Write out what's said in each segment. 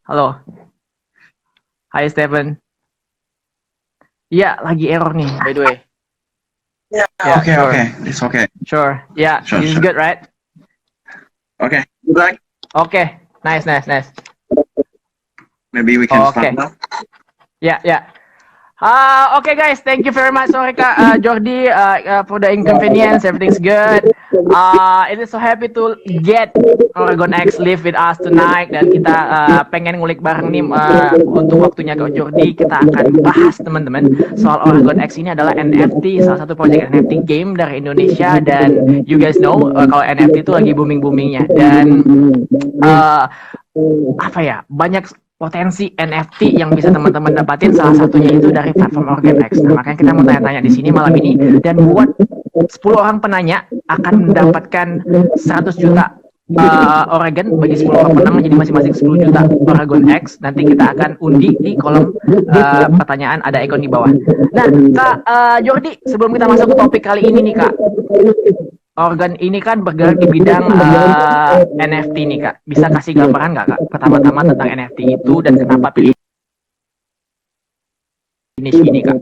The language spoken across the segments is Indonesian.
Halo, hai Steven. Iya, lagi error nih, by the way. Yeah, Yeah, okay, sure, okay. It's okay. sure. Yeah, Sure, this is sure. good, right? Okay. Good luck. Okay, nice, nice, nice. Maybe we can start Okay, now. yeah, yeah. Okay, guys, thank you very much. Sorry, Kak Jordi, for the inconvenience. Everything's good. It is so happy to get Oregon X live with us tonight, dan kita pengen ngulik bareng nih untuk waktunya Kak Jordi. Kita akan bahas teman-teman soal Oregon X. Ini adalah NFT, salah satu project NFT game dari Indonesia, dan you guys know kalau NFT itu lagi booming-boomingnya, dan uh, apa ya, banyak potensi NFT yang bisa teman-teman dapatin, salah satunya itu dari platform OrganX. Nah, makanya kita mau tanya-tanya di sini malam ini, dan buat 10 orang penanya akan mendapatkan 100 juta Oregon bagi 10 orang penang, jadi masing-masing 10 juta Oregon X. Nanti kita akan undi di kolom pertanyaan, ada ikon di bawah. Nah, Kak Jordi, sebelum kita masuk ke topik kali ini nih Kak, Organ ini kan bergerak di bidang NFT nih Kak. Bisa kasih gambaran nggak Kak? Pertama-tama tentang NFT itu dan kenapa pilih niche ini Kak?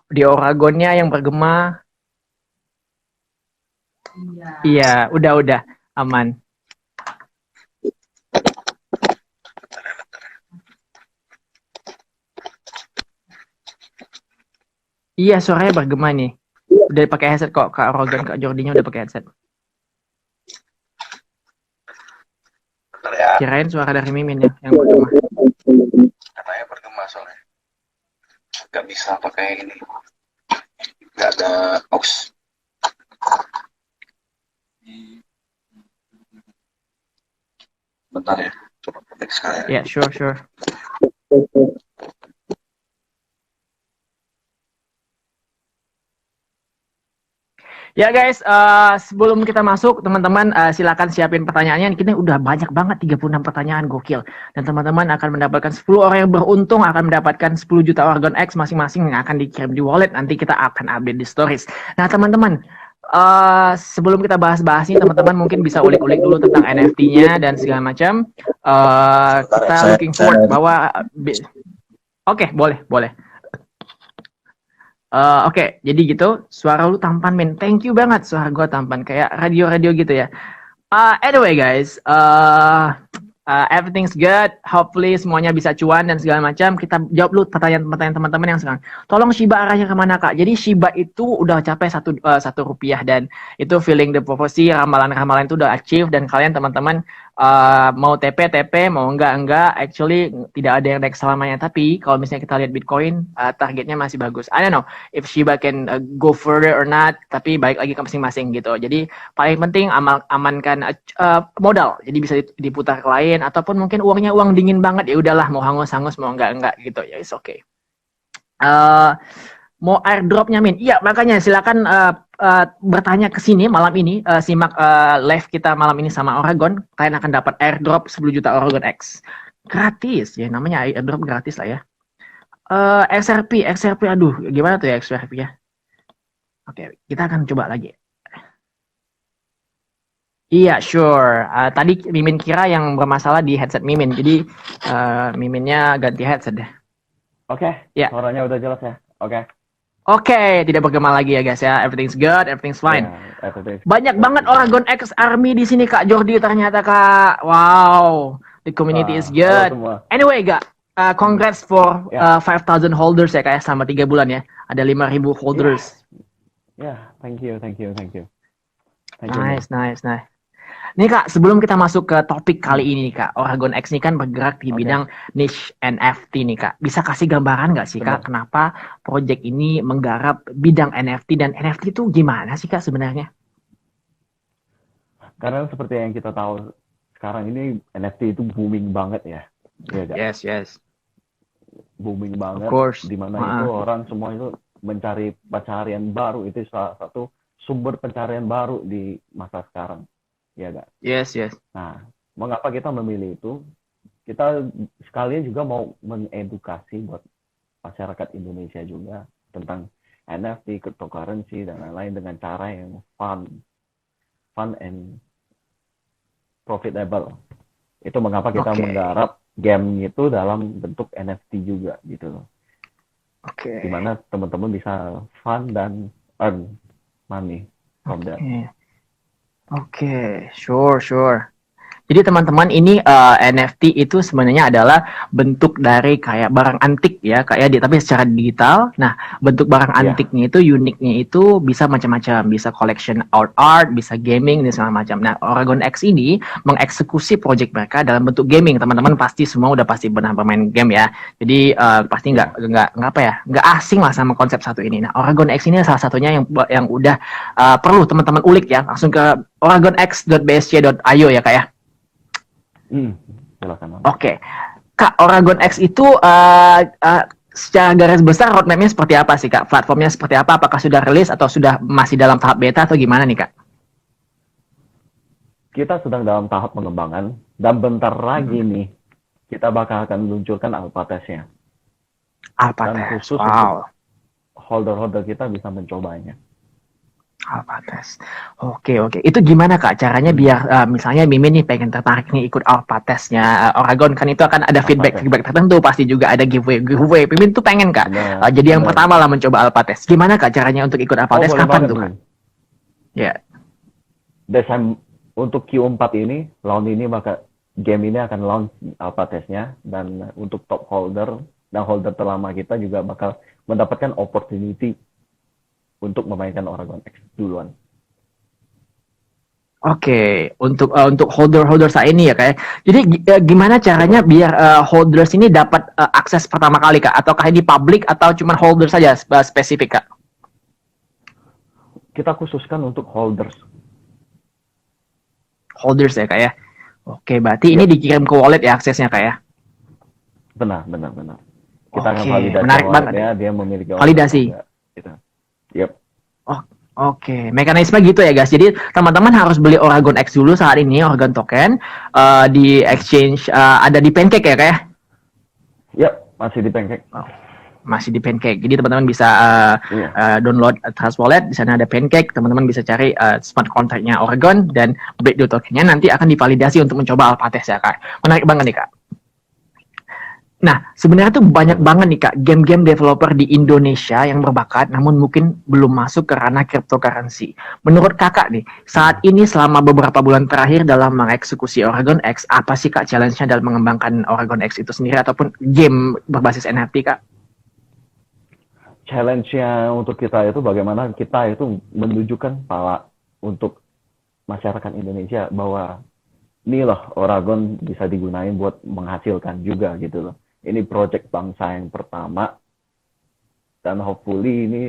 Di Oragonnya yang bergema. Iya, udah aman. Iya, suaranya bergema nih. Udah pakai headset kok, Kak Rogan, Kak Jordinya udah pakai headset. Bentar ya. Kirain suara dari Mimin ya yang bergema. Katanya bergema soalnya. Gak bisa pakai ini. Gak ada aux. Bentar ya. Coba petik sekali ya. Ya, sure. Ya guys, sebelum kita masuk, teman-teman silakan siapin pertanyaannya. Kita udah banyak banget, 36 pertanyaan, gokil. Dan teman-teman akan mendapatkan 10 orang yang beruntung akan mendapatkan 10 juta Oregon X masing-masing yang akan dikirim di wallet. Nanti kita akan update di stories. Nah teman-teman, sebelum kita bahas-bahas ini, teman-teman mungkin bisa ulik-ulik dulu tentang NFT-nya dan segala macam. Kita looking forward bahwa... Oke, boleh. Oke, jadi gitu, suara lu tampan, men. Thank you banget, suara gue tampan. Kayak radio-radio gitu ya. Anyway guys, everything's good. Hopefully semuanya bisa cuan dan segala macam. Kita jawab dulu pertanyaan-pertanyaan teman-teman yang sekarang. Tolong Shiba arahnya kemana Kak? Jadi Shiba itu udah capai satu rupiah, dan itu feeling the prophecy, ramalan-ramalan itu udah achieve, dan kalian teman-teman mau TP mau enggak, actually tidak ada yang naik selamanya. Tapi kalau misalnya kita lihat Bitcoin, targetnya masih bagus. I don't know if Shiba can go further or not, tapi balik lagi ke masing-masing gitu. Jadi paling penting amankan modal, jadi bisa diputar ke lain, ataupun mungkin uangnya uang dingin banget, ya udahlah, mau hangus-hangus mau enggak gitu ya, it's okay. Mau airdropnya Min? Iya, makanya silakan bertanya ke sini malam ini, simak live kita malam ini sama Oregon. Kalian akan dapat airdrop 10 juta Oregon X gratis ya, namanya airdrop gratis lah ya. XRP, aduh gimana tuh ya XRP ya? Oke, kita akan coba lagi. Iya, sure. Tadi Mimin kira yang bermasalah di headset Mimin, jadi Miminnya ganti headset deh. Oke, Ya. suaranya udah jelas ya. Oke. Oke, tidak bergema lagi ya guys ya. Everything's good, everything's fine. Banyak banget Oregon X Army di sini Kak Jordi ternyata Kak. Wow, the community is good. Anyway Kak, congrats for 5,000 holders ya Kak ya, selama 3 bulan ya. Ada 5,000 holders. Thank you. Nice. Nih Kak, sebelum kita masuk ke topik kali ini Kak, Oregon X ini kan bergerak di bidang niche NFT nih Kak. Bisa kasih gambaran nggak sih Kak, kenapa project ini menggarap bidang NFT, dan NFT itu gimana sih Kak sebenarnya? Karena seperti yang kita tahu sekarang ini NFT itu booming banget ya. Yes. Booming banget. Of course. Dimana itu orang semua itu mencari pencarian baru, itu salah satu sumber pencarian baru di masa sekarang. Iya gak? Yes. Nah, mengapa kita memilih itu? kita sekalian juga mau mengedukasi buat masyarakat Indonesia juga tentang NFT, cryptocurrency dan lain-lain dengan cara yang fun and profitable. Itu mengapa kita Oke. menggarap game itu dalam bentuk NFT juga gitu loh. Oke. Dimana teman-teman bisa fun dan earn money from that. Oke, sure. Jadi teman-teman ini NFT itu sebenarnya adalah bentuk dari kayak barang antik ya, kayak tapi secara digital. Nah, bentuk barang Iya. antiknya itu uniknya itu bisa macam-macam, bisa collection art, bisa gaming dan segala macam. Nah, Oragon X ini mengeksekusi project mereka dalam bentuk gaming. Teman-teman pasti semua udah pasti pernah bermain game ya. Jadi pasti nggak apa ya, nggak asing lah sama konsep satu ini. Nah, Oragon X ini salah satunya yang udah perlu teman-teman ulik ya. Langsung ke oragonx.bsc.io ya, kayak. Silakan. Oke, Kak, Oragon X itu secara garis besar roadmap-nya seperti apa sih, Kak? Platformnya seperti apa? Apakah sudah rilis atau sudah masih dalam tahap beta atau gimana nih, Kak? Kita sedang dalam tahap pengembangan dan bentar lagi nih kita bakal akan meluncurkan alpha test-nya. Alpha Dan test, khusus wow. untuk holder-holder kita bisa mencobanya. Alpha test. Oke. Itu gimana, Kak? Caranya biar misalnya Mimin nih pengen tertarik nih ikut alpha testnya Oragon, kan itu akan ada feedback tertentu, pasti juga ada giveaway. Mimin tuh pengen, Kak, jadi yang pertama lah mencoba alpha test. Gimana, Kak, caranya untuk ikut alpha test? Kapan tuh, Kak? Ya. Desember untuk Q4 ini, game ini akan launch alpha testnya, dan untuk top holder dan holder terlama kita juga bakal mendapatkan opportunity untuk memainkan Oragon X duluan. Oke, untuk holder saya ini ya, Kak. Jadi gimana caranya biar holders ini dapat akses pertama kali, Kak? Ataukah ini public atau cuma holder saja spesifik, Kak? Kita khususkan untuk holders. Holders ya, Kak ya. Oke, berarti ini dikirim ke wallet ya aksesnya, Kak ya? Benar. Kita akan validasi menarik banget ya, dia memiliki validasi. Gitu. Yep. Oke, mekanisme gitu ya, guys. Jadi teman-teman harus beli Oragon X dulu saat ini, Oragon token di exchange ada di Pancake ya, Kak ya? Yep, masih di Pancake. Masih di Pancake. Jadi teman-teman bisa download Trust Wallet, di sana ada Pancake. Teman-teman bisa cari smart contract-nya Oragon dan breakthrough token-nya nanti akan divalidasi untuk mencoba alpha test ya, Kak. Menarik banget nih, Kak. Nah, sebenarnya tuh banyak banget nih, Kak, game-game developer di Indonesia yang berbakat namun mungkin belum masuk ke ranah cryptocurrency. Menurut Kakak nih, saat ini selama beberapa bulan terakhir dalam mengeksekusi Oragon X, apa sih, Kak, challenge-nya dalam mengembangkan Oragon X itu sendiri ataupun game berbasis NFT, Kak? Challenge-nya untuk kita itu bagaimana kita itu menunjukkan untuk masyarakat Indonesia bahwa ini loh Oragon bisa digunain buat menghasilkan juga gitu loh. Ini project bangsa yang pertama dan hopefully ini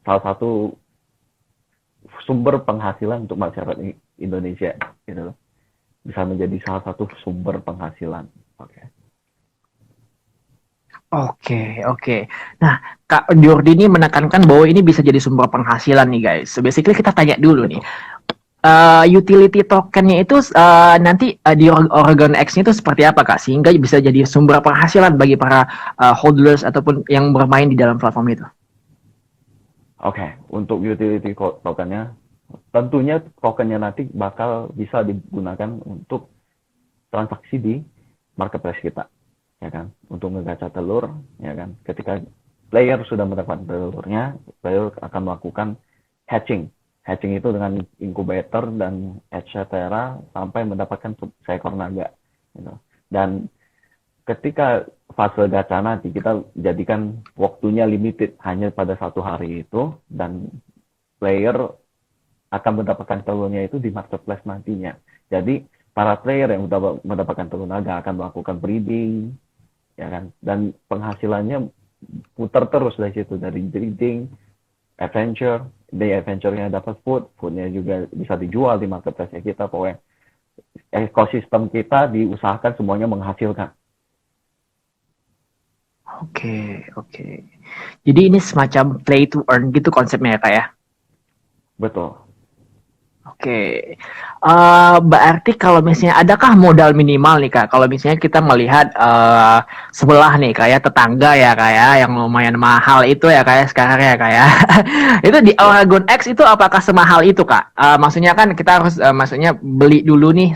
salah satu sumber penghasilan untuk masyarakat Indonesia gitu loh. Bisa menjadi salah satu sumber penghasilan. Oke. Nah, Kak Jordi ini menekankan bahwa ini bisa jadi sumber penghasilan nih, guys. So basically kita tanya dulu nih. Utility tokennya itu nanti di Oragon X-nya itu seperti apa, Kak? Sehingga bisa jadi sumber penghasilan bagi para holders ataupun yang bermain di dalam platform itu. Oke, untuk utility tokennya, tentunya tokennya nanti bakal bisa digunakan untuk transaksi di marketplace kita, ya kan? Untuk ngegacha telur, ya kan? Ketika player sudah mendapatkan telurnya, player akan melakukan hatching. Hatching itu dengan inkubator dan etc. sampai mendapatkan seekor naga. Gitu. Dan ketika fase gacha nanti kita jadikan waktunya limited hanya pada 1 hari itu, dan player akan mendapatkan telurnya itu di marketplace nantinya. Jadi para player yang sudah mendapatkan telur naga akan melakukan breeding, ya kan? Dan penghasilannya putar terus dari situ, dari breeding, adventure, day adventure-nya dapat foodnya juga bisa dijual di marketplace kita. Pokoknya ekosistem kita diusahakan semuanya menghasilkan. Oke. Jadi ini semacam play to earn gitu konsepnya ya, Kak ya? Betul. Oke. Berarti kalau misalnya adakah modal minimal nih Kak? Kalau misalnya kita melihat sebelah nih kayak tetangga ya kayak yang lumayan mahal itu ya kayak sekarang ya kayak itu di Ya, Oragon X itu apakah semahal itu Kak? Maksudnya kan kita harus maksudnya beli dulu nih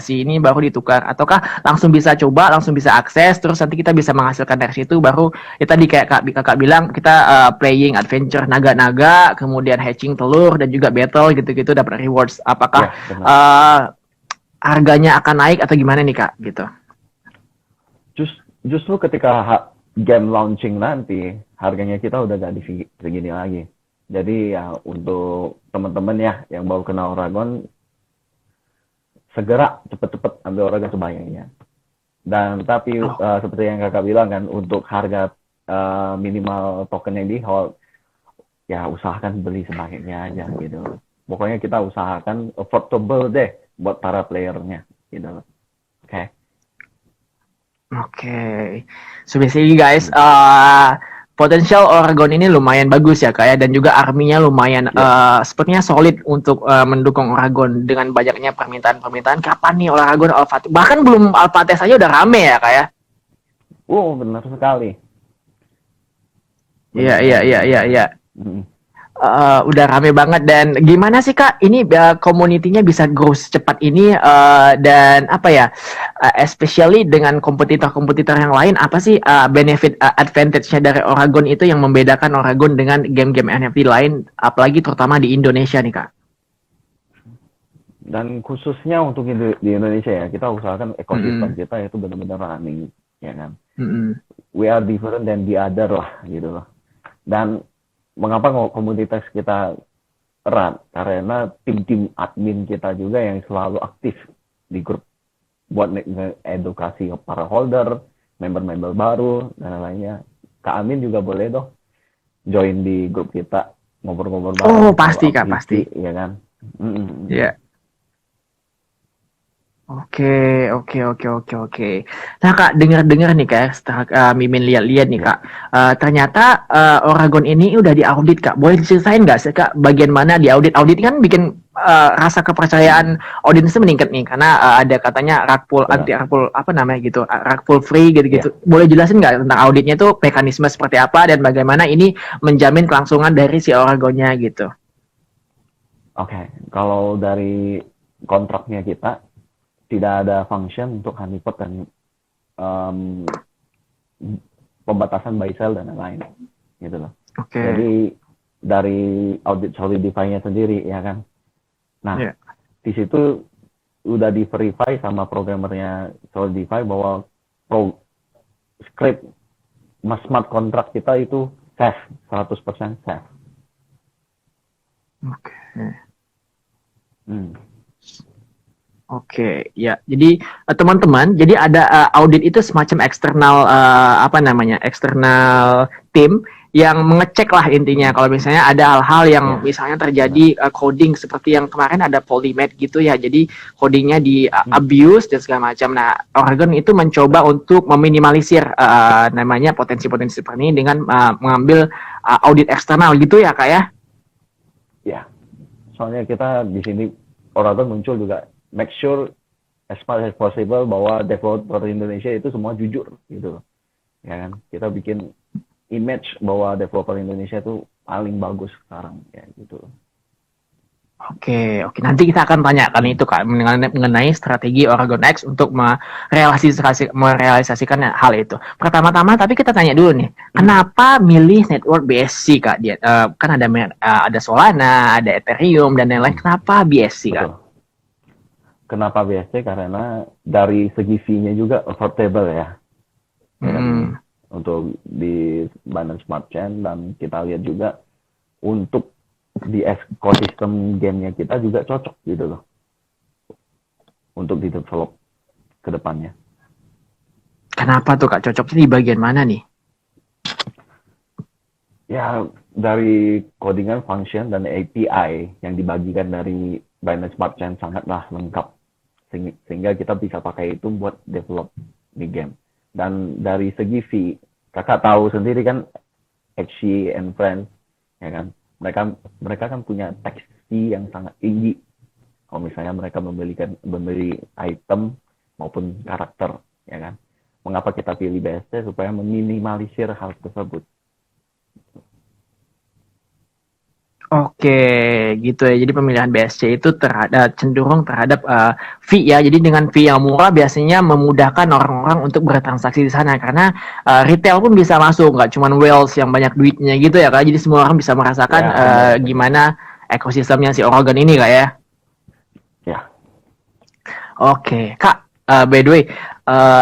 si ini baru ditukar ataukah langsung bisa coba langsung bisa akses terus nanti kita bisa menghasilkan dari situ baru ya tadi kayak kakak bilang kita playing adventure naga-naga kemudian hatching telur dan juga battle gitu-gitu dapat rewards apakah ya benar. uh, harganya akan naik atau gimana nih kak gitu. Justru ketika game launching nanti, harganya kita udah gak di segini lagi. Jadi ya untuk teman-teman ya yang baru kenal Oragon, segera cepet-cepet ambil Oragon sebanyak-banyaknya. Dan tapi Oh, seperti yang kakak bilang kan, untuk harga minimal token yang di hold, ya usahakan beli sebanyaknya aja gitu. Pokoknya kita usahakan affordable deh buat para playernya gitu loh. Oke. okay. So basically guys, Hmm. potensial Oregon ini lumayan bagus ya kayak dan juga arminya lumayan Ya. sepertinya solid untuk mendukung Oregon dengan banyaknya permintaan-permintaan kapan nih Oregon Alpha bahkan belum Alpha Test aja udah rame ya kayak. Benar sekali. Iya iya Benar-benar iya benar iya sekali. iya. Mm. Udah rame banget dan gimana sih Kak ini community-nya bisa grow secepat ini dan apa ya especially dengan kompetitor-kompetitor yang lain apa sih benefit advantage-nya dari Oragon itu yang membedakan Oragon dengan game-game NFT lain apalagi terutama di Indonesia nih Kak. Dan khususnya untuk di Indonesia ya, kita usahakan Mm -mm. ekosistem kita itu benar-benar running, ya kan. Mm -mm. We are different than the other lah, gitu loh. Dan mengapa komunitas kita erat? Karena tim-tim admin kita juga yang selalu aktif di grup buat edukasi para holder, member-member baru, dan lainnya. Kak Amin juga boleh dong join di grup kita, ngobrol-ngobrol Oh bareng, selalu pasti Kak pasti. update, ya kan. Mm-mm. Ya. Yeah. Oke, oke, oke, oke, oke. Nah Kak, dengar-dengar nih Kak, setelah Mimin lihat-lihat nih Ya. Kak, ternyata Oragon ini udah diaudit Kak. Boleh diceritain nggak sih Kak, bagian mana diaudit? Audit kan bikin rasa kepercayaan Mm, audiens itu meningkat nih, karena ada katanya rug pull, benar. anti rug pull, apa namanya gitu, rug pull free Ya. gitu-gitu. Boleh jelasin nggak tentang auditnya itu mekanisme seperti apa dan bagaimana ini menjamin kelangsungan dari si Oragonnya gitu? Oke, kalau dari kontraknya kita tidak ada function untuk honeypot dan um, pembatasan buy sell dan lain-lain, gitu loh. Oke, Jadi dari audit Solidify-nya sendiri, ya kan. Nah, ya. di situ udah di verify sama programmernya Solidify bahwa script smart contract kita itu safe, 100% safe. Oke. Hmm. Oke, ya. Jadi teman-teman, jadi ada audit itu semacam eksternal apa namanya? Eksternal tim yang mengecek lah intinya Hmm. kalau misalnya ada hal-hal yang Ya, misalnya benar. terjadi coding seperti yang kemarin ada polymath gitu ya. Jadi codingnya di Hmm. abuse dan segala macam. Nah, Oregon itu mencoba untuk meminimalisir namanya potensi-potensi seperti ini dengan mengambil audit eksternal gitu ya, Kak ya. Ya, soalnya kita di sini Oragon muncul juga make sure as much as possible bahwa developer Indonesia itu semua jujur gitu loh. Ya kan? Kita bikin image bahwa developer Indonesia itu paling bagus sekarang ya gitu loh. Oke, oke. Nanti kita akan tanyakan Hmm. itu Kak mengenai strategi Oragon X untuk merealisasikan hal itu. Pertama-tama, tapi kita tanya dulu nih, Hmm. kenapa milih network BSC Kak? Dia kan ada Solana, ada Ethereum dan lain-lain. Hmm. Kenapa BSC Kak? Betul. Kenapa BSC? Karena dari segi fee-nya juga affordable ya. Ya kan? Hmm. Untuk di Binance Smart Chain dan kita lihat juga untuk di ekosistem gamenya kita juga cocok gitu loh untuk di develop ke depannya. Kenapa tuh Kak? Cocoknya di bagian mana nih? Ya dari codingan function dan API yang dibagikan dari Binance Smart Chain sangatlah lengkap sehingga kita bisa pakai itu buat develop di game. Dan dari segi fee, kakak tahu sendiri kan Xi and Friends, ya kan? Mereka kan punya tax fee yang sangat tinggi Kalau misalnya mereka membeli item maupun karakter, ya kan? Mengapa kita pilih BSC? Supaya meminimalisir hal tersebut. Oke, gitu ya. Jadi pemilihan BSC itu cenderung terhadap fee ya. Jadi dengan fee yang murah biasanya memudahkan orang-orang untuk bertransaksi di sana karena retail pun bisa masuk, nggak cuma whales yang banyak duitnya gitu ya Kak. Jadi semua orang bisa merasakan Ya, benar. gimana ekosistemnya si Oregon ini Kak ya. Ya, Oke, Kak, by the way,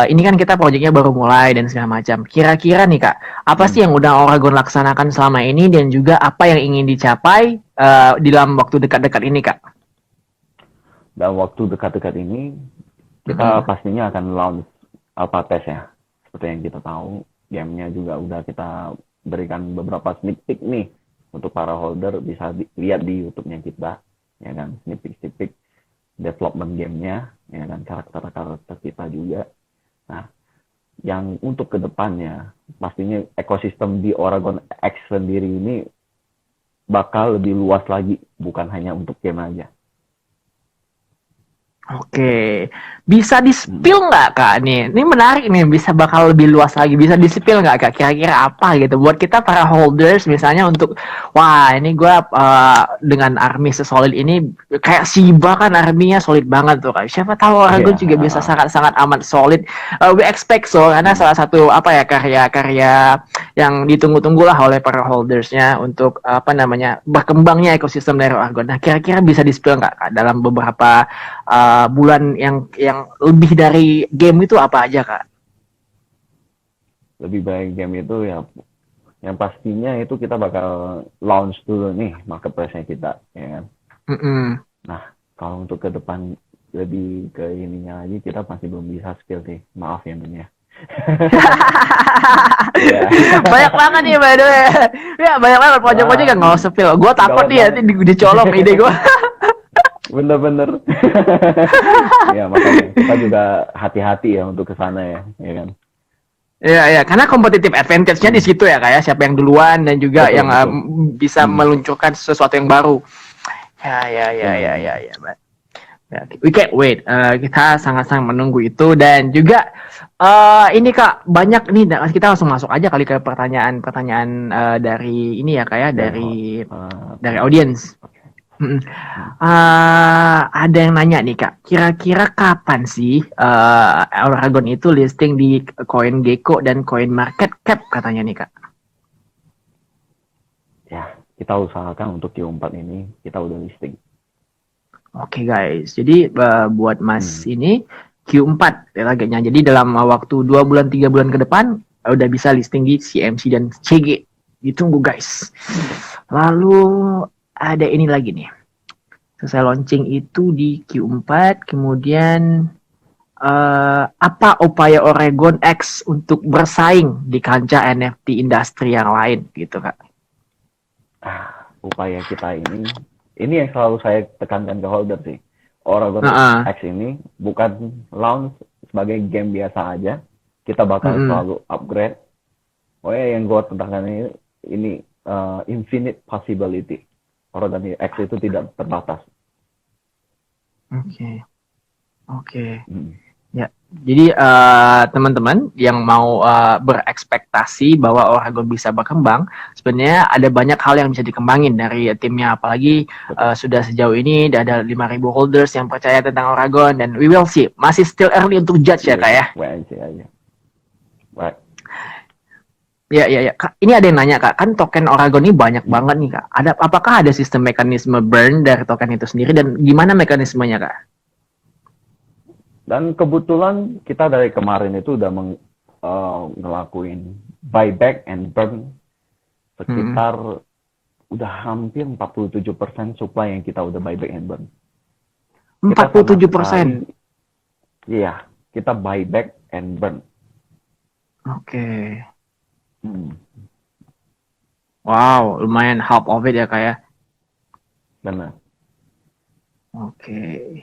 ini kan kita proyeknya baru mulai dan segala macam. Kira-kira nih Kak, apa sih yang udah Oragon laksanakan selama ini dan juga apa yang ingin dicapai di dalam waktu dekat-dekat ini Kak? dalam waktu dekat-dekat ini kita pastinya akan launch alpha test ya. Seperti yang kita tahu, gamenya juga udah kita berikan beberapa sneak peek nih untuk para holder bisa lihat di YouTube-nya kita, ya kan, sneak peek development gamenya, ya kan, karakter kita juga. Nah, yang untuk kedepannya pastinya ekosistem di Oragon X sendiri ini bakal lebih luas lagi, bukan hanya untuk game aja. Oke, bisa di-spill nggak Kak nih? Ini menarik nih, bisa bakal lebih luas lagi. Bisa di-spill nggak Kak? Kira-kira apa gitu? Buat kita para holders misalnya untuk, wah ini gue dengan army sesolid ini, kayak Shiba kan arminya solid banget tuh Kak. Siapa tahu Oragon juga bisa sangat-sangat amat solid. We expect so, karena salah satu apa ya karya-karya yang ditunggu-tunggu lah oleh para holdersnya untuk apa namanya berkembangnya ekosistem dari Oragon. Nah kira-kira bisa di-spill nggak Kak dalam beberapa bulan yang lebih dari game itu apa aja Kak? Lebih baik game itu ya, yang pastinya itu kita bakal launch dulu nih marketplace-nya kita, ya kan. Nah, kalau untuk ke depan lebih ke ininya lagi, kita masih belum bisa spill sih, maaf ya dunia. Banyak banget nih by the way. Ya banyak banget pojok-pojok yang nggak usah spill. Gue takut nih nanti dicolong ide gue. Bener-bener. Ya makanya kita juga hati-hati ya untuk ke sana ya kan. Iya, karena competitive advantage-nya di situ ya kayak siapa yang duluan dan juga Betul, yang bisa meluncurkan sesuatu yang baru. Ya. We can't wait. Kita sangat-sangat menunggu itu dan juga ini Kak banyak nih kita langsung masuk aja kali ke pertanyaan-pertanyaan dari ini ya kayak dari audiens. Ada yang nanya nih Kak, kira-kira kapan sih Oragon itu listing di CoinGecko dan CoinMarketCap katanya nih Kak? Ya, kita usahakan untuk Q4 ini kita udah listing. Oke guys, jadi buat Mas ini Q4 targetnya. Jadi dalam waktu 2 bulan 3 bulan ke depan udah bisa listing di CMC dan CG. Ditunggu guys. Lalu ada ini lagi nih. Selesai launching itu di Q4, kemudian apa upaya Oragon X untuk bersaing di kancah NFT industri yang lain gitu Kak? Upaya kita ini yang selalu saya tekankan ke holder sih. Oragon X ini bukan launch sebagai game biasa aja. Kita bakal selalu upgrade. Yang gue tentangkan ini infinite possibility. Oragon X itu tidak terbatas. Oke. Ya, jadi teman-teman yang mau berekspektasi bahwa Oragon bisa berkembang, sebenarnya ada banyak hal yang bisa dikembangin dari timnya, apalagi sudah sejauh ini ada 5.000 holders yang percaya tentang Oragon dan we will see. Masih still early untuk judge ya Kak ya. Ya. Kak, ini ada yang nanya Kak, kan token Oragon ini banyak banget nih Kak. Apakah ada sistem mekanisme burn dari token itu sendiri dan gimana mekanismenya Kak? Dan kebetulan kita dari kemarin itu udah ngelakuin buyback and burn sekitar udah hampir 47% supply yang kita udah buyback and burn. 47%? Iya, kita buyback and burn. Oke. Wow, lumayan half of it ya Kak ya? Benar. Oke.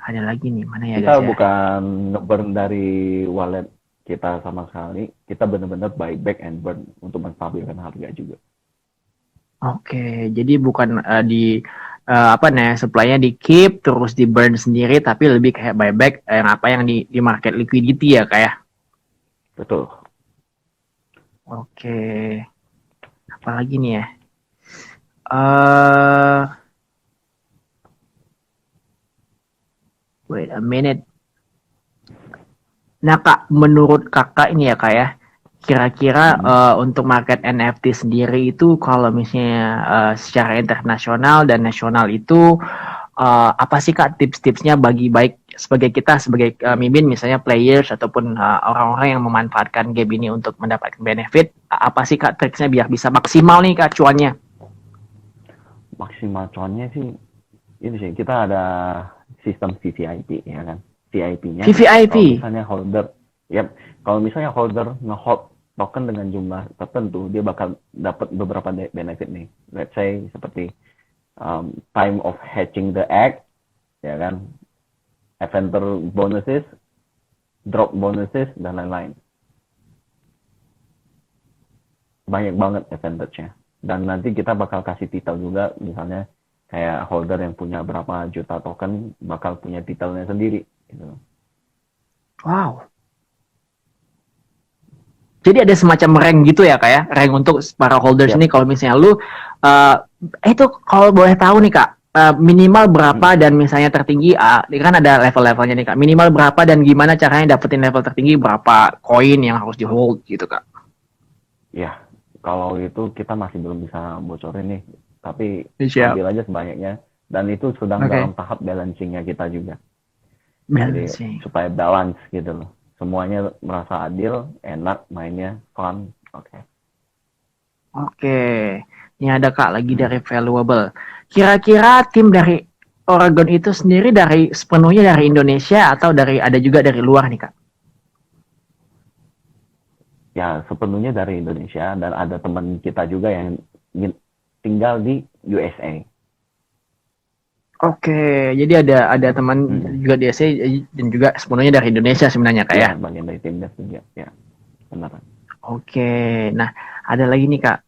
Ada lagi nih, mana ya kita guys bukan nge-burn dari wallet kita sama sekali. Kita benar-benar buyback and burn untuk menstabilkan harga juga. Oke, jadi bukan apa nih supply-nya di keep terus di burn sendiri tapi lebih kayak buyback yang apa yang di market liquidity ya kayak. Betul. Oke. Apalagi nih ya? eh Wait a minute. Nah kak, menurut kakak ini ya kak ya, kira-kira untuk market NFT sendiri itu kalau misalnya secara internasional dan nasional itu apa sih kak tips-tipsnya bagi baik sebagai kita sebagai mimin misalnya players ataupun orang-orang yang memanfaatkan game ini untuk mendapatkan benefit, apa sih kak triksnya biar bisa maksimal nih kak cuannya? Maksimal cuannya sih ini sih kita ada sistem VVIP ya kan. VIP-nya kalau VVIP. misalnya holder, yep, kalau misalnya holder ngehold token dengan jumlah tertentu, dia bakal dapat beberapa benefit nih. Let's say seperti time of hatching the egg, ya kan, eventer bonuses, drop bonuses dan lain-lain. Banyak banget advantage-nya. Dan nanti kita bakal kasih titel juga, misalnya kayak holder yang punya berapa juta token bakal punya titelnya sendiri gitu. Wow. Jadi ada semacam rank gitu ya kak ya, rank untuk para holders ini Yep. kalau misalnya lu itu kalau boleh tahu nih kak, minimal berapa dan misalnya tertinggi, kan ada level-levelnya nih kak, minimal berapa dan gimana caranya dapetin level tertinggi berapa koin yang harus di hold gitu kak. Ya, kalau itu kita masih belum bisa bocorin nih, tapi Siap. ambil aja sebanyaknya. Dan itu sedang Oke. dalam tahap balancingnya kita juga. Jadi Balancing. supaya balance gitu loh. Semuanya merasa adil, enak mainnya, fun. Oke. Oke. Ini ada kak lagi dari Valuable. Kira-kira tim dari Oregon itu sendiri dari sepenuhnya dari Indonesia atau dari ada juga dari luar nih kak? Ya, sepenuhnya dari Indonesia dan ada teman kita juga yang tinggal di USA. Oke, jadi ada teman juga di SA dan juga sepenuhnya dari Indonesia sebenarnya kak ya. Ya, bagian dari timnya juga. Ya, benar. Oke, nah ada lagi nih kak,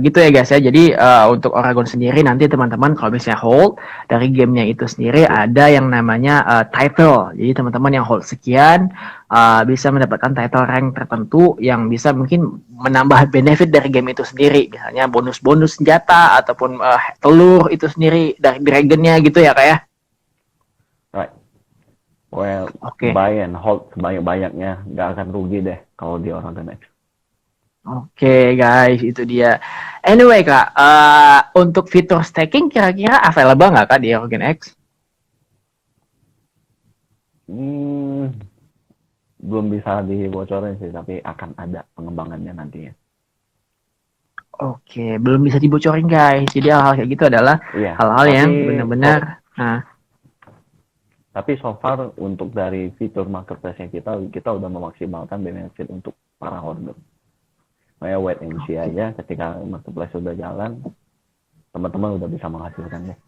gitu ya guys ya. Jadi untuk Oragon sendiri nanti teman-teman kalau misalnya hold dari gamenya itu sendiri ada yang namanya title. Jadi teman-teman yang hold sekian bisa mendapatkan title rank tertentu yang bisa mungkin menambah benefit dari game itu sendiri. Misalnya bonus-bonus senjata ataupun telur itu sendiri dari dragonnya gitu ya kak ya. Right. Well, Oke. buy and hold sebanyak-banyaknya, nggak akan rugi deh kalau di Oregon X. Oke guys, itu dia. Anyway kak, untuk fitur staking kira-kira available nggak kak di Organ X? Belum bisa dibocorin sih, tapi akan ada pengembangannya nantinya. Oke, belum bisa dibocorin guys. Jadi hal-hal kayak gitu adalah Iya, hal-hal yang tapi benar-benar. Nah, tapi so far untuk dari fitur marketplace-nya kita udah memaksimalkan benefit untuk para holder. Makanya wait and see aja ketika marketplace sudah jalan, teman-teman udah bisa menghasilkan deh.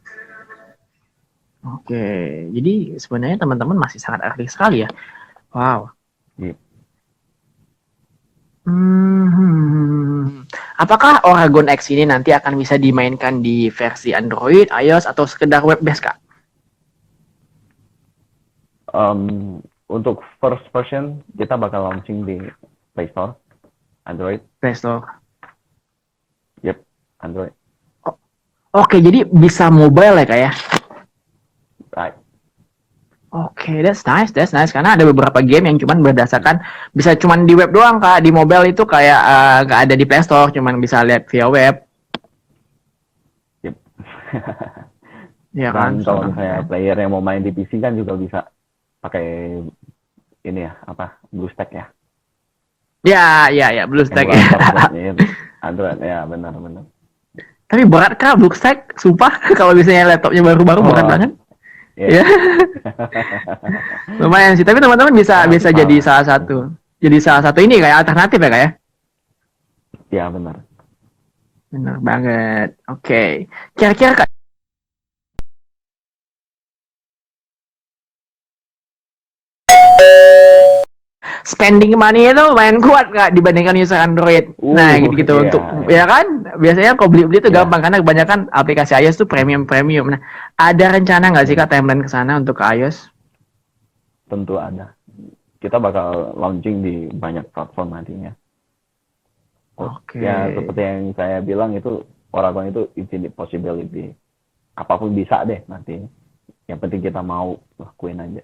oke. Jadi sebenarnya teman-teman masih sangat aktif sekali ya. Wow. Iya. Apakah Oragon X ini nanti akan bisa dimainkan di versi Android, iOS, atau sekedar web based kak? Untuk first version kita bakal launching di Play Store, Android. Play Store. Yep, Android. Oke, jadi bisa mobile ya kak ya? Right. Oke, that's nice. Karena ada beberapa game yang cuman berdasarkan bisa cuman di web doang kak, di mobile itu kayak nggak ada di Play Store, cuman bisa lihat via web. Yep. Ya kan? Dan kalau misalnya player yang mau main di PC kan juga bisa pakai ini ya, apa, BlueStack ya. Ya, BlueStack ya. Android, ya benar. Tapi berat kak BlueStack, sumpah kalau misalnya laptopnya baru-baru berat banget. Yeah. Ya. Lumayan sih, tapi teman-teman bisa jadi salah satu ini kayak alternatif ya kak ya. Ya benar. Benar banget. Oke. Kira-kira kak spending money itu lumayan kuat Kak dibandingkan user Android. Nah, gitu-gitu Iya, untuk iya. ya kan biasanya kalau beli-beli itu Iya. gampang karena kebanyakan aplikasi iOS tuh premium. Nah, ada rencana nggak sih Kak timeline ke sana untuk ke iOS? Tentu ada. Kita bakal launching di banyak platform nantinya. Oke. Ya, seperti yang saya bilang itu, Oragon itu infinite possibility. Apapun bisa deh nanti. Yang penting kita mau lakuin aja.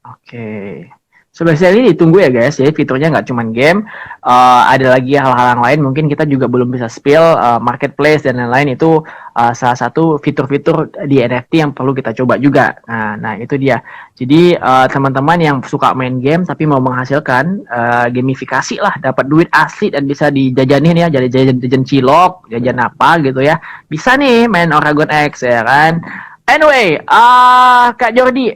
Oke. Sebenarnya ini ditunggu ya guys. Jadi fiturnya nggak cuma game, ada lagi hal-hal yang lain. Mungkin kita juga belum bisa spill marketplace dan lain-lain itu salah satu fitur-fitur di NFT yang perlu kita coba juga. Nah itu dia. Jadi teman-teman yang suka main game tapi mau menghasilkan gamifikasi lah, dapat duit asli dan bisa dijajanin ya, jadi jajan cilok, jajan apa gitu ya. Bisa nih main Oragon X ya kan. Anyway, Kak Jordi,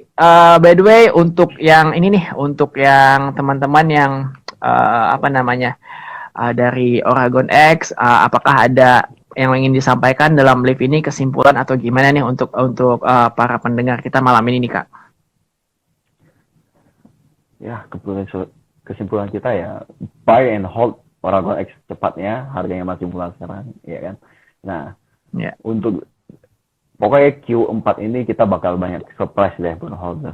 by the way, untuk yang ini nih, untuk yang teman-teman yang apa namanya dari Oragon X, apakah ada yang ingin disampaikan dalam live ini kesimpulan atau gimana nih untuk para pendengar kita malam ini nih Kak? Ya, kesimpulan kita ya, buy and hold Oragon X cepatnya, harganya masih murah sekarang, ya kan. Nah, Ya. untuk pokoknya Q4 ini kita bakal banyak surprise deh buat holder.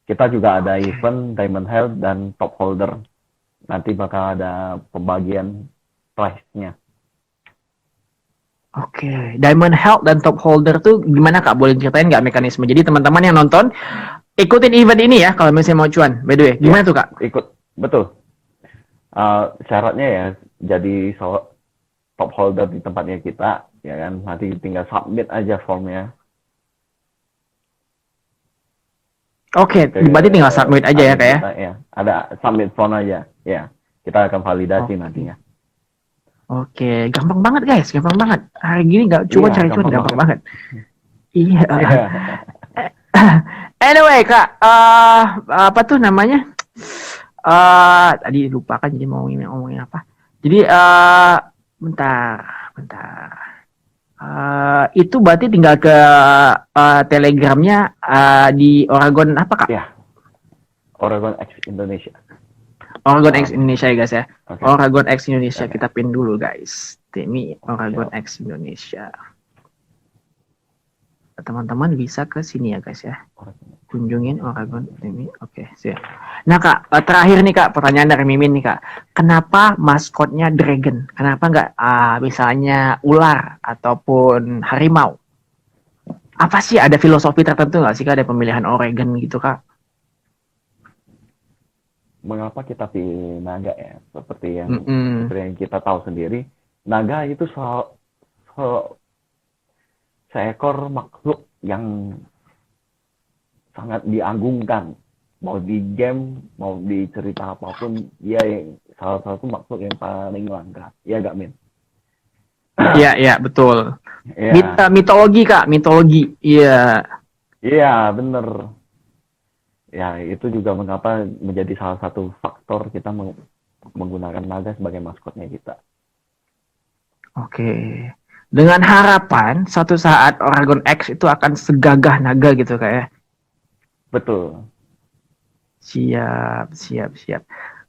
Kita juga ada event Diamond Health dan Top Holder. Nanti bakal ada pembagian price-nya. Oke, Diamond Health dan Top Holder tuh gimana Kak? Boleh ceritain nggak mekanisme? Jadi teman-teman yang nonton ikutin event ini ya kalau misalnya mau cuan. By the way, gimana tuh Kak? Ikut, betul. Syaratnya ya jadi top holder di tempatnya kita, ya kan. Nanti tinggal submit aja formnya. Oke, berarti tinggal submit aja ya Kak ya? Ya, ada submit form aja. Ya, kita akan validasi nantinya. Oke, gampang banget guys, gampang banget. Hari gini nggak cuma Iya, cari cuan, gampang gampang banget. Iya. Iya. Anyway Kak, apa tuh namanya? Tadi lupa kan jadi mau ngomongin apa. Jadi bentar. Itu berarti tinggal ke Telegramnya di Oragon apa Kak? Ya, Oragon X Indonesia. Oragon X Indonesia ya guys ya. Oke. Oragon X Indonesia Oke. kita pin dulu guys. Temi Oragon Siap. X Indonesia. Teman-teman bisa ke sini ya guys ya. Kunjungin Oragon Temi. Oke, siap. Nah Kak, terakhir nih Kak, pertanyaan dari Mimin nih Kak. Kenapa maskotnya dragon? Kenapa nggak misalnya ular ataupun harimau? Apa sih ada filosofi tertentu nggak sih Kak, ada pemilihan Oregon gitu Kak? Mengapa kita pilih naga ya? Seperti yang kita tahu sendiri, naga itu seekor makhluk yang sangat diagungkan. Mau di game, mau di cerita apapun, dia salah satu makhluk yang paling langka. Iya gak, Min? Iya, betul. Ya. Mitologi Kak, mitologi. Iya. Iya, bener. Ya, itu juga mengapa menjadi salah satu faktor kita menggunakan naga sebagai maskotnya kita. Oke. Dengan harapan suatu saat Oragon X itu akan segagah naga gitu kayak. Betul. Siap.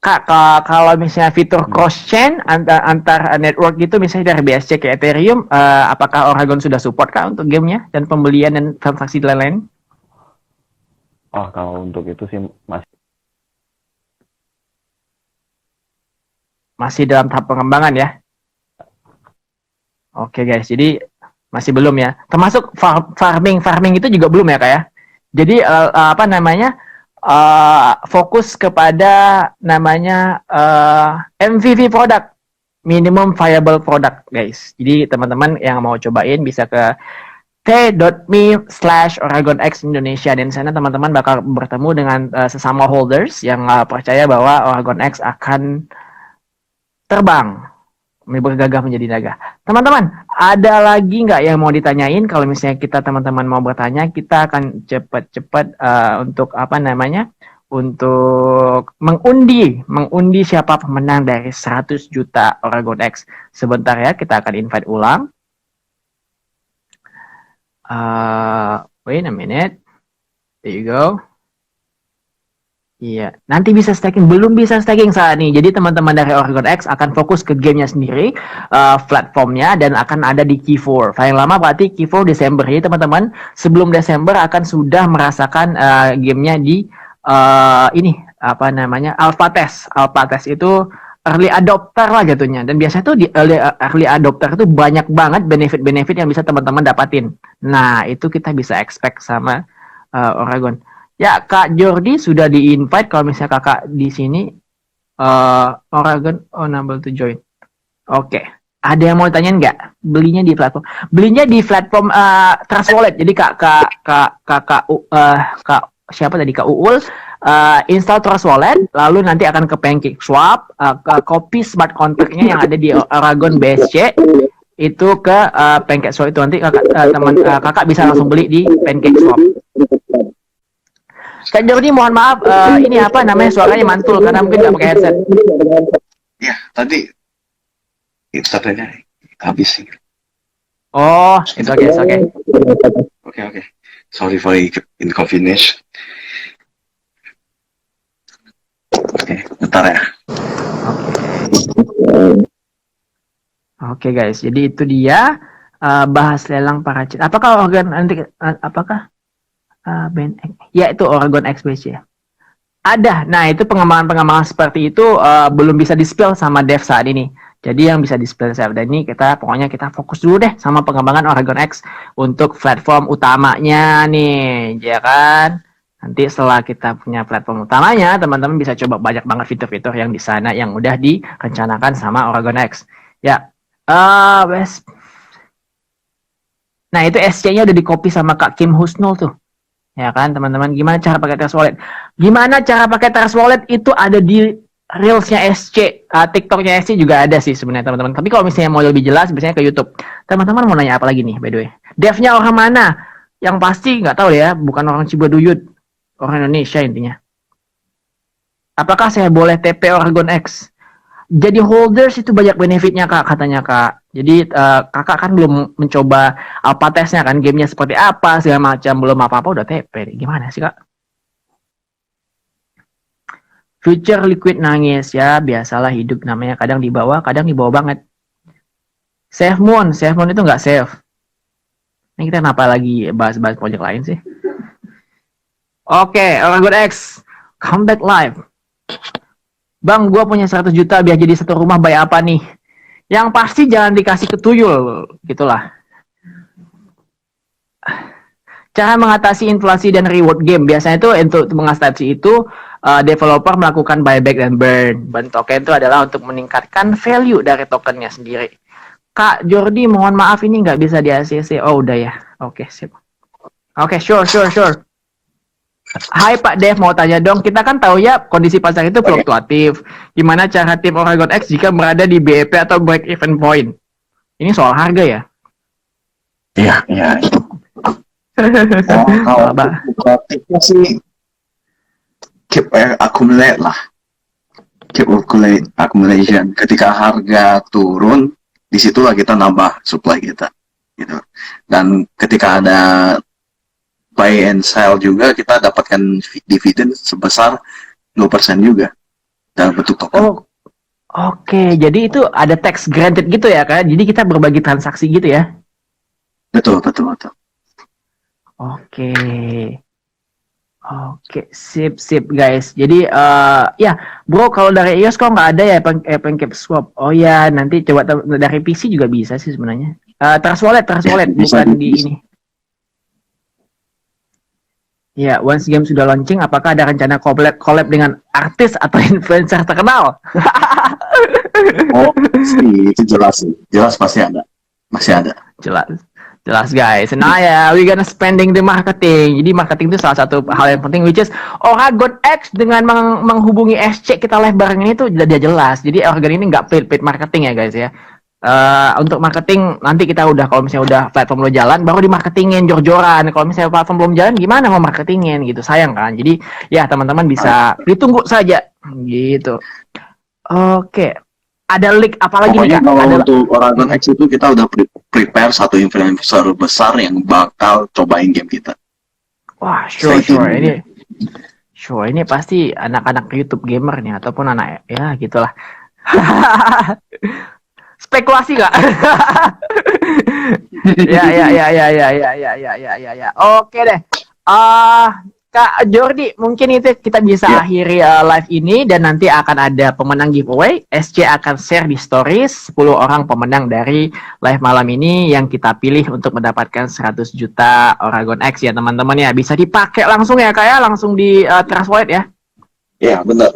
Kak, kalau misalnya fitur cross chain antar network gitu misalnya dari BSC ke Ethereum, apakah Oragon sudah support Kak untuk gamenya dan pembelian dan transaksi lain-lain? Oh, kalau untuk itu sih masih dalam tahap pengembangan ya. Oke guys, jadi masih belum ya. Termasuk farming itu juga belum ya Kak ya. Jadi apa namanya? Fokus kepada namanya MVP product, minimum viable product guys. Jadi teman-teman yang mau cobain bisa ke t.me/OragonX Indonesia, dan sana teman-teman bakal bertemu dengan sesama holders yang percaya bahwa Oragon X akan terbang bergagah menjadi naga. Teman-teman, ada lagi nggak yang mau ditanyain? Kalau misalnya kita teman-teman mau bertanya, kita akan cepat-cepat untuk apa namanya? Untuk mengundi siapa pemenang dari 100 juta Oragon X. Sebentar ya, kita akan invite ulang. Wait a minute. There you go. Iya, nanti bisa staking, belum bisa staking saat ini. Jadi teman-teman dari Oregon X akan fokus ke gamenya sendiri, platformnya, dan akan ada di Q4. Paling lama berarti Q4 Desember. Jadi teman-teman sebelum Desember akan sudah merasakan gamenya di ini apa namanya alpha test. Alpha test itu early adopter lah jatuhnya. Dan biasanya tuh di early adopter itu banyak banget benefit-benefit yang bisa teman-teman dapatin. Nah itu kita bisa expect sama Oregon. Ya, Kak Jordi sudah di-invite kalau misalnya kakak di sini Oregon unable to join. Oke. Ada yang mau tanyain nggak? Belinya di platform Trust Wallet. Jadi kak siapa tadi Kak Uul install Trust Wallet, lalu nanti akan ke PancakeSwap, copy smart contract-nya yang ada di Oregon BSC itu ke PancakeSwap itu nanti kakak bisa langsung beli di PancakeSwap. Kak Jordi mohon maaf, ini apa namanya suaranya mantul karena mungkin nggak pakai headset. Ya, tadi internetnya habis sih. Oh, itu oke. Oke. Sorry for inconvenience. Oke, bentar ya. Oke guys, jadi itu dia bahas lelang paracit. Apakah organ nanti apakah ya itu Oregon XBC ya. Ada. Nah, itu pengembangan seperti itu belum bisa di-spill sama dev saat ini. Jadi yang bisa di-spill saat ini pokoknya kita fokus dulu deh sama pengembangan Oregon X untuk platform utamanya nih, ya kan? Nanti setelah kita punya platform utamanya, teman-teman bisa coba banyak banget fitur-fitur yang di sana yang udah direncanakan sama Oregon X. Ya. Nah, itu SC-nya udah di-copy sama Kak Kim Husnul tuh. Ya kan teman-teman, gimana cara pakai Trust Wallet? Gimana cara pakai Trust Wallet itu ada di Reels-nya SC, TikTok-nya SC juga ada sih sebenarnya teman-teman. Tapi kalau misalnya mau lebih jelas, biasanya ke YouTube. Teman-teman mau nanya apa lagi nih, by the way? Dev-nya orang mana? Yang pasti nggak tahu ya, bukan orang Cibaduyut, orang Indonesia intinya. Apakah saya boleh TP Oregon X? Jadi holders itu banyak benefitnya kak, katanya kak. Jadi kakak kan belum mencoba alpha testnya kan, gamenya seperti apa segala macam, belum apa-apa udah TP. Gimana sih kak? Future liquid nangis ya, biasalah hidup namanya, kadang di bawah banget. Save moon itu nggak save. Ini kita kenapa lagi bahas-bahas project lain sih? Oke, Oregon X, come back live. Bang, gue punya 100 juta biar jadi satu rumah, bayar apa nih? Yang pasti jangan dikasih ke tuyul, gitulah. Cara mengatasi inflasi dan reward game. Biasanya itu untuk mengatasi itu, developer melakukan buyback dan burn. Burn token itu adalah untuk meningkatkan value dari tokennya sendiri. Kak Jordi, mohon maaf ini nggak bisa di ACC. Oh, udah ya. Oke, sip. Oke, sure. Hai Pak Dev, mau tanya dong, kita kan tahu ya kondisi pasar itu fluktuatif. Gimana cara tim Oregon X jika berada di BEP atau break even point? Ini soal harga ya? Iya. Kalau fluktuatifnya sih keep accumulate lah. Keep accumulation. Ketika harga turun, disitulah kita nambah supply kita. Gitu. Dan ketika ada buy and sell juga, kita dapatkan dividen sebesar 2% juga dalam bentuk token. Oh, oke. Jadi itu ada tax granted gitu ya kan? Jadi kita berbagi transaksi gitu ya? Betul. Oke, sip guys. Jadi ya bro, kalau dari iOS kok nggak ada ya PancakeSwap? Oh ya, nanti coba dari PC juga bisa sih sebenarnya. Trust Wallet bukan di ini. Ya, once game sudah launching, apakah ada rencana collab dengan artis atau influencer terkenal? Oh, itu jelas sih. Jelas pasti ada. Masih ada. Jelas guys. Nah ya, we gonna spending the marketing. Jadi marketing itu salah satu hal yang penting, which is Oregon X dengan menghubungi SC kita live bareng ini tuh dia jelas. Jadi Oregon ini nggak paid marketing ya guys ya. Untuk marketing nanti kita udah, kalau misalnya udah platform lo jalan baru di marketingin jor-joran. Kalau misalnya platform belum jalan gimana mau marketingin gitu, sayang kan. Jadi ya teman-teman bisa ditunggu saja gitu. Oke, ada leak apa lagi nih kak? Kalau untuk Oregon X itu kita udah prepare satu influencer besar yang bakal cobain game kita. Wah, sure. Sure, ini pasti anak-anak YouTube gamer nih ataupun anak ya gitulah. Spekulasi Kak. Ya. Oke deh. Kak Jordi, mungkin itu kita bisa Ya. akhiri live ini dan nanti akan ada pemenang giveaway. SC akan share di stories 10 orang pemenang dari live malam ini yang kita pilih untuk mendapatkan 100 juta Oragon X ya teman-teman ya. Bisa dipakai langsung ya Kak ya, langsung di Trust Wallet ya. Ya, benar.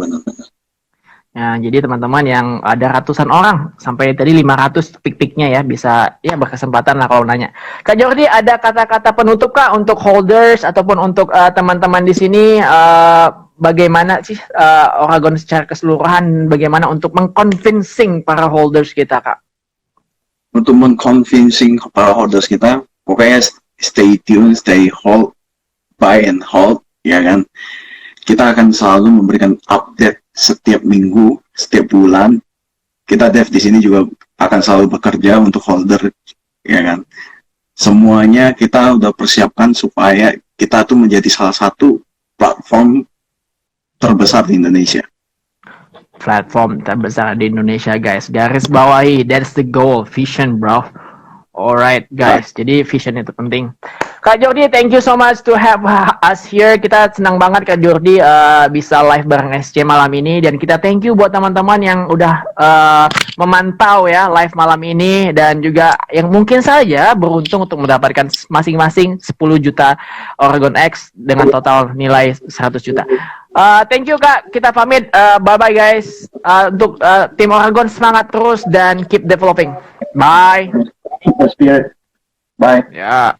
Nah, jadi teman-teman yang ada ratusan orang sampai tadi 500 pik-piknya ya bisa ya berkesempatan lah kalau nanya. Kak Jordi ada kata-kata penutup Kak untuk holders ataupun untuk teman-teman di sini bagaimana sih Oragon secara keseluruhan bagaimana untuk mengconvincing para holders kita Kak? Untuk mengconvincing para holders kita, pokoknya stay tune, stay hold, buy and hold, ya kan. Kita akan selalu memberikan update setiap minggu, setiap bulan. Kita Dev di sini juga akan selalu bekerja untuk holder, ya kan. Semuanya kita udah persiapkan supaya kita tuh menjadi salah satu platform terbesar di Indonesia. Platform terbesar di Indonesia guys. Garis bawahi, that's the goal, vision bro. Alright guys, jadi vision itu penting. Kak Jordi, thank you so much to have us here. Kita senang banget Kak Jordi bisa live bareng SC malam ini dan kita thank you buat teman-teman yang udah memantau ya live malam ini dan juga yang mungkin saja beruntung untuk mendapatkan masing-masing 10 juta Oragon X dengan total nilai 100 juta. Thank you Kak, kita pamit. Bye-bye guys. Untuk tim Oragon semangat terus dan keep developing. Bye. Spirit. Bye. Ya.